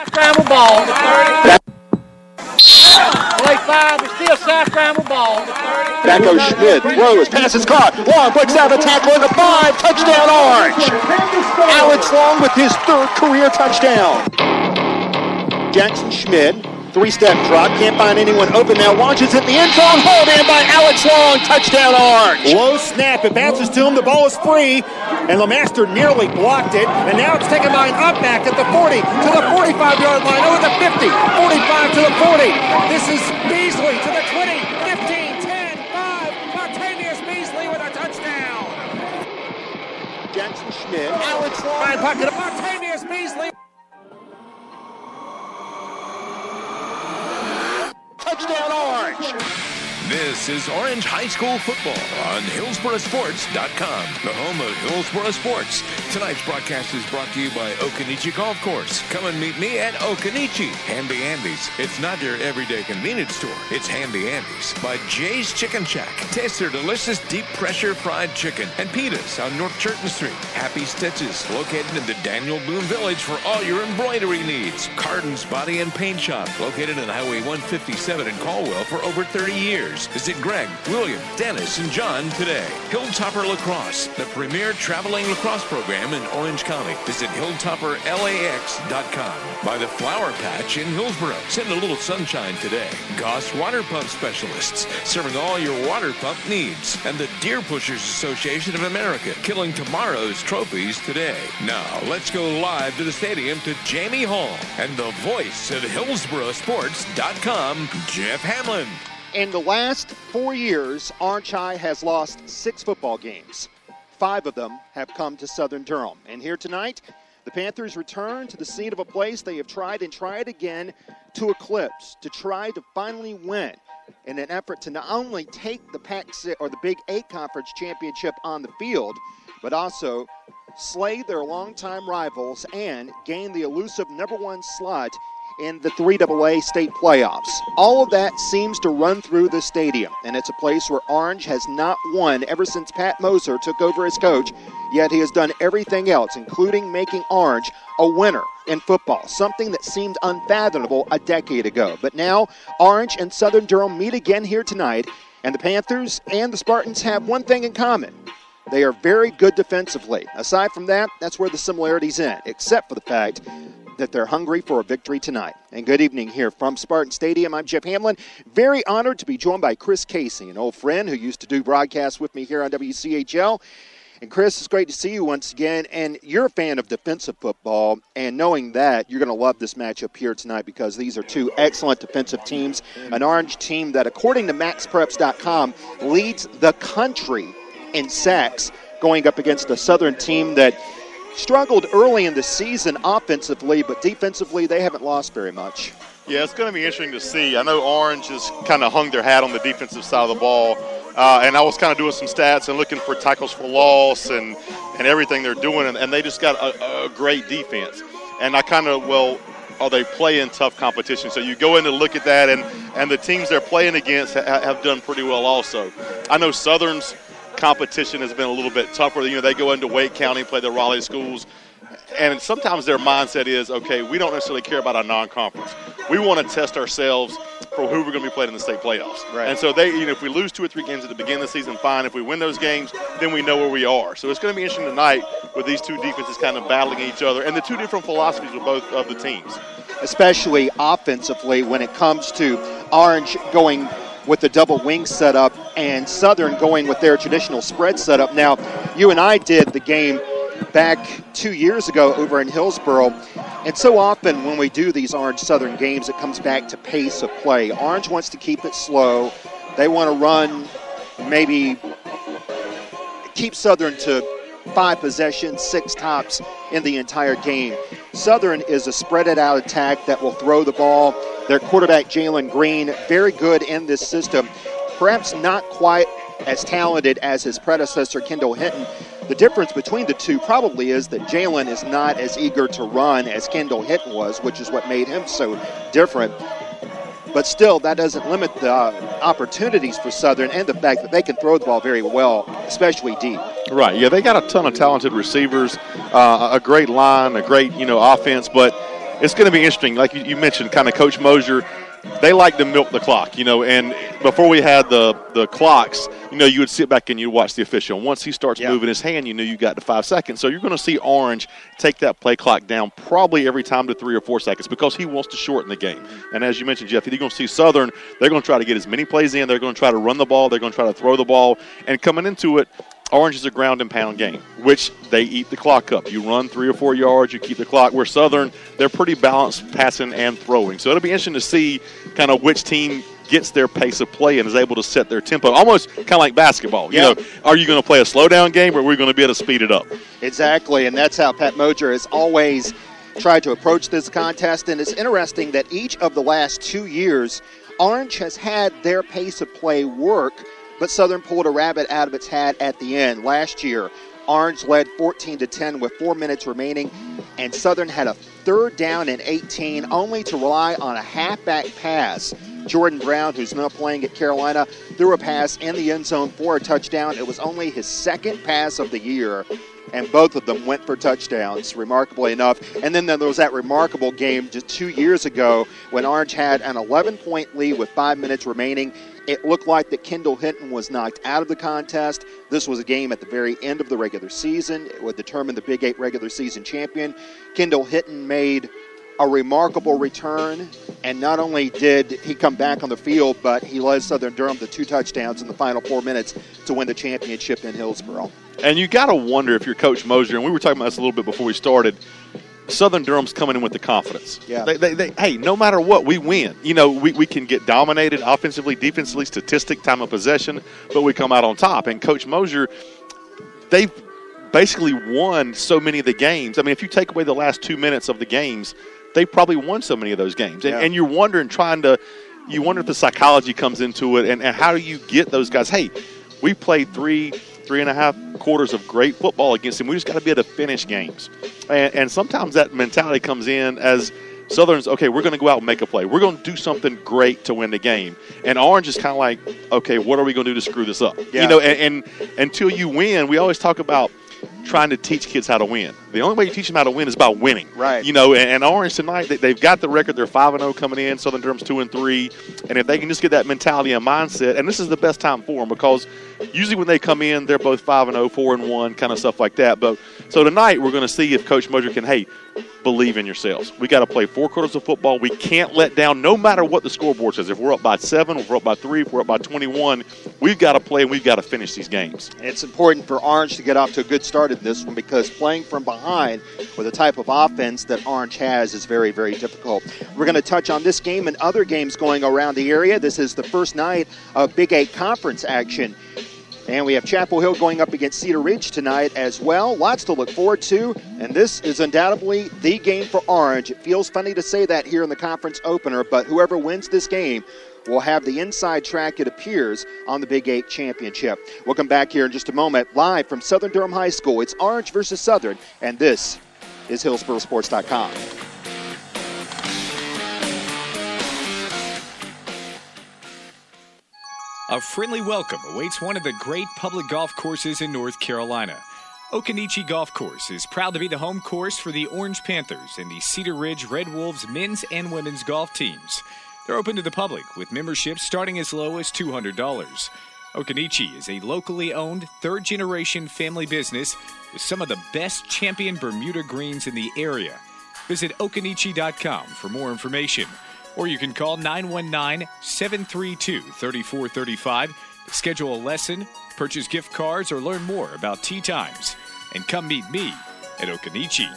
Scramble ball. Play 5 is still side scramble ball. Back goes Schmidt, throws, passes caught. Long breaks down the tackle at the 5, touchdown Orange. Alex Long with his 3rd career touchdown. Jackson Schmidt, 3-step drop, can't find anyone open now, launches at the end zone, hauled in by Alex Long, touchdown Orange. Low snap, it bounces to him, the ball is free, and LeMaster nearly blocked it, and now it's taken by an up back at the 40, to the 45-yard line, over the 50, 45 to the 40. This is Beasley to the 20, 15, 10, 5, Martavius Beasley with a touchdown. Jackson Schmidt, Alex Long, pocket of Martavius Beasley. Touchdown Orange! This is Orange High School football on HillsboroSports.com, the home of Hillsboro Sports. Tonight's broadcast is brought to you by Okanichi Golf Course. Come and meet me at Okanichi. Handy Andy's. It's not your everyday convenience store. It's Handy Andy's. By Jay's Chicken Shack. Taste their delicious deep pressure fried chicken and pitas on North Churton Street. Happy Stitches, located in the Daniel Boone Village for all your embroidery needs. Cardin's Body and Paint Shop, located on Highway 157 in Caldwell for over 30 years. Visit Greg, William, Dennis, and John today. Hilltopper Lacrosse, the premier traveling lacrosse program in Orange County. Visit hilltopperlax.com. By the Flower Patch in Hillsboro. Send a little sunshine today. Goss Water Pump Specialists, serving all your water pump needs. And the Deer Pushers Association of America, killing tomorrow's trophies today. Now, let's go live to the stadium to Jamie Hall and the voice of HillsboroSports.com, Jeff Hamlin. In the last 4 years, Orange High has lost 6 football games. 5 of them have come to Southern Durham. And here tonight, the Panthers return to the scene of a place they have tried and tried again to eclipse, to try to finally win in an effort to not only take the Pac-6 or the Big 8 Conference Championship on the field, but also slay their longtime rivals and gain the elusive number 1 slot in the 3AA state playoffs. All of that seems to run through the stadium, and it's a place where Orange has not won ever since Pat Moser took over as coach, yet he has done everything else, including making Orange a winner in football, something that seemed unfathomable a decade ago. But now, Orange and Southern Durham meet again here tonight, and the Panthers and the Spartans have one thing in common. They are very good defensively. Aside from that, that's where the similarities end, except for the fact that they're hungry for a victory tonight. And good evening here from Spartan Stadium. I'm Jeff Hamlin. Very honored to be joined by Chris Casey, an old friend who used to do broadcasts with me here on WCHL. And Chris, it's great to see you once again. And you're a fan of defensive football, and knowing that, you're going to love this matchup here tonight because these are 2 excellent defensive teams. An Orange team that, according to MaxPreps.com, leads the country in sacks, going up against a Southern team that struggled early in the season offensively, but defensively they haven't lost very much. Yeah, it's going to be interesting to see. I know Orange has kind of hung their hat on the defensive side of the ball, and I was kind of doing some stats and looking for tackles for loss and everything they're doing, and they just got a great defense. And I kind of, are they playing tough competition? So you go in to look at that, and the teams they're playing against have done pretty well also. I know Southern's competition has been a little bit tougher. You know, they go into Wake County, play the Raleigh schools, and sometimes their mindset is, okay, we don't necessarily care about our non-conference. We want to test ourselves for who we're going to be playing in the state playoffs. Right. And so if we lose 2 or 3 games at the beginning of the season, fine. If we win those games, then we know where we are. So it's going to be interesting tonight with these 2 defenses kind of battling each other and the 2 different philosophies with both of the teams. Especially offensively when it comes to Orange going with the double wing setup and Southern going with their traditional spread setup. Now, you and I did the game back 2 years ago over in Hillsboro, and so often when we do these Orange-Southern games, it comes back to pace of play. Orange wants to keep it slow. They want to run, maybe keep Southern to 5 possessions, 6 tops in the entire game. Southern is a spread-it-out attack that will throw the ball. Their quarterback, Jalen Green, very good in this system. Perhaps not quite as talented as his predecessor, Kendall Hinton. The difference between the 2 probably is that Jalen is not as eager to run as Kendall Hinton was, which is what made him so different. But still, that doesn't limit the opportunities for Southern and the fact that they can throw the ball very well, especially deep. Right, yeah, they got a ton of talented receivers, a great line, a great, offense, but it's going to be interesting. Like you mentioned, kind of Coach Mosier, they like to milk the clock, and before we had the clocks, you would sit back and you watch the official. And once he starts moving his hand, you got to 5 seconds. So you're going to see Orange take that play clock down probably every time to 3 or 4 seconds because he wants to shorten the game. And as you mentioned, Jeff, you're going to see Southern, they're going to try to get as many plays in. They're going to try to run the ball. They're going to try to throw the ball. And coming into it, Orange is a ground and pound game, which they eat the clock up. You run 3 or 4 yards, you keep the clock. Where Southern, they're pretty balanced passing and throwing. So it'll be interesting to see kind of which team gets their pace of play and is able to set their tempo, almost kind of like basketball. Are you going to play a slow-down game or are we going to be able to speed it up? Exactly, and that's how Pat Moser has always tried to approach this contest. And it's interesting that each of the last 2 years, Orange has had their pace of play work, but Southern pulled a rabbit out of its hat at the end. Last year, Orange led 14-10 with 4 minutes remaining, and Southern had a 3rd down and 18, only to rely on a halfback pass. Jordan Brown, who's now playing at Carolina, threw a pass in the end zone for a touchdown. It was only his 2nd pass of the year, and both of them went for touchdowns, remarkably enough. And then there was that remarkable game just 2 years ago when Orange had an 11-point lead with 5 minutes remaining. It looked like that Kendall Hinton was knocked out of the contest. This was a game at the very end of the regular season. It would determine the Big 8 regular season champion. Kendall Hinton made a remarkable return, and not only did he come back on the field, but he led Southern Durham to 2 touchdowns in the final 4 minutes to win the championship in Hillsboro. And you got to wonder if you're Coach Mosier, and we were talking about this a little bit before we started, Southern Durham's coming in with the confidence. Yeah. Hey, no matter what, we win. We can get dominated offensively, defensively, statistic, time of possession, but we come out on top. And Coach Mosier, they've basically won so many of the games. I mean, if you take away the last 2 minutes of the games, they probably won so many of those games. And you're wondering, you wonder if the psychology comes into it, and how do you get those guys? Hey, we played three and a half quarters of great football against them. We just got to be able to finish games. And sometimes that mentality comes in as Southern's, okay, we're going to go out and make a play. We're going to do something great to win the game. And Orange is kind of like, okay, what are we going to do to screw this up? Yeah. And until you win, we always talk about trying to teach kids how to win. The only way you teach them how to win is by winning. Right. And Orange tonight, they've got the record. They're 5-0 coming in. Southern Durham's 2-3. And if they can just get that mentality and mindset, and this is the best time for them because usually when they come in, they're both 5-0, 4-1, kind of stuff like that. But so tonight we're going to see if Coach Mosier can, believe in yourselves. We got to play 4 quarters of football. We can't let down no matter what the scoreboard says. If we're up by 7, if we're up by 3, if we're up by 21, we've got to play and we've got to finish these games. It's important for Orange to get off to a good start in this one because playing from behind with the type of offense that Orange has is very, very difficult. We're going to touch on this game and other games going around the area. This is the first night of Big 8 conference action. And we have Chapel Hill going up against Cedar Ridge tonight as well. Lots to look forward to. And this is undoubtedly the game for Orange. It feels funny to say that here in the conference opener, but whoever wins this game will have the inside track, it appears, on the Big 8 championship. We'll come back here in just a moment. Live from Southern Durham High School, it's Orange versus Southern, and this is HillsboroSports.com. A friendly welcome awaits one of the great public golf courses in North Carolina. Okanichi Golf Course is proud to be the home course for the Orange Panthers and the Cedar Ridge Red Wolves men's and women's golf teams. They're open to the public with memberships starting as low as $200. Okanichi is a locally owned, third-generation family business with some of the best champion Bermuda greens in the area. Visit okanichi.com for more information. Or you can call 919-732-3435 to schedule a lesson, purchase gift cards, or learn more about tee times. And come meet me at Okanichi.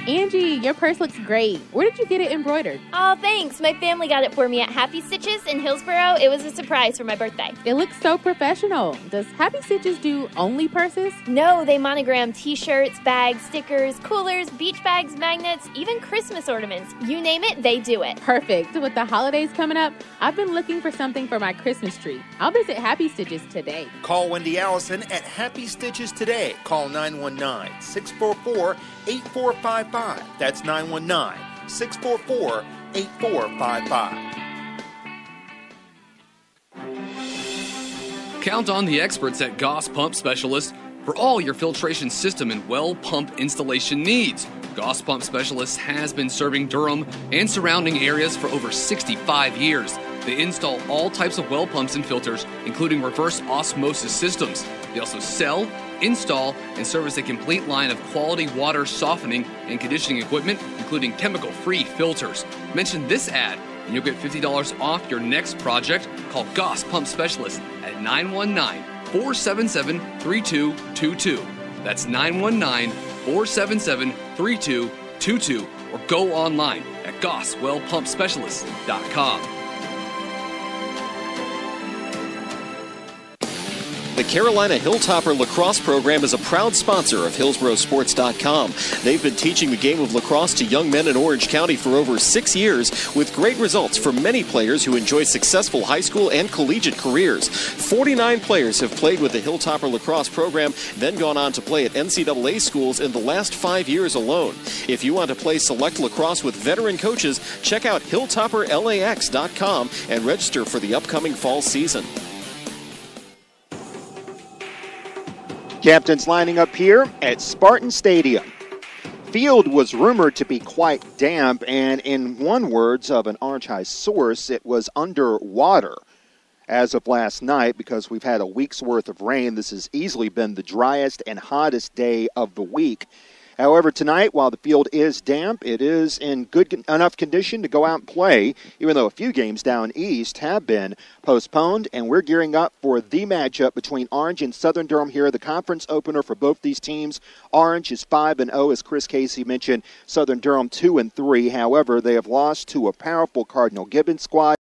Angie, your purse looks great. Where did you get it embroidered? Oh, thanks. My family got it for me at Happy Stitches in Hillsboro. It was a surprise for my birthday. It looks so professional. Does Happy Stitches do only purses? No, they monogram t-shirts, bags, stickers, coolers, beach bags, magnets, even Christmas ornaments. You name it, they do it. Perfect. With the holidays coming up, I've been looking for something for my Christmas tree. I'll visit Happy Stitches today. Call Wendy Allison at Happy Stitches today. Call 919-644-8455. That's 919-644-8455. Count on the experts at Goss Pump Specialists for all your filtration system and well pump installation needs. Goss Pump Specialists has been serving Durham and surrounding areas for over 65 years. They install all types of well pumps and filters, including reverse osmosis systems. They also sell, install, and service a complete line of quality water softening and conditioning equipment, including chemical-free filters. Mention this ad, and you'll get $50 off your next project. Call Goss Pump Specialists at 919-477-3222. That's 919-477-3222. Or go online at GossWellPumpSpecialists.com. The Carolina Hilltopper Lacrosse Program is a proud sponsor of HillsboroSports.com. They've been teaching the game of lacrosse to young men in Orange County for over 6 years, with great results for many players who enjoy successful high school and collegiate careers. 49 players have played with the Hilltopper Lacrosse Program, then gone on to play at NCAA schools in the last 5 years alone. If you want to play select lacrosse with veteran coaches, check out HilltopperLAX.com and register for the upcoming fall season. Captains lining up here at Spartan Stadium. Field was rumored to be quite damp, and in one words of an Orange High source, it was underwater as of last night because we've had a week's worth of rain. This has easily been the driest and hottest day of the week However, tonight, while the field is damp, it is in good enough condition to go out and play, even though a few games down east have been postponed, and we're gearing up for the matchup between Orange and Southern Durham here, the conference opener for both these teams. Orange is 5-0, as Chris Casey mentioned. Southern Durham 2-3. However, they have lost to a powerful Cardinal Gibbons squad.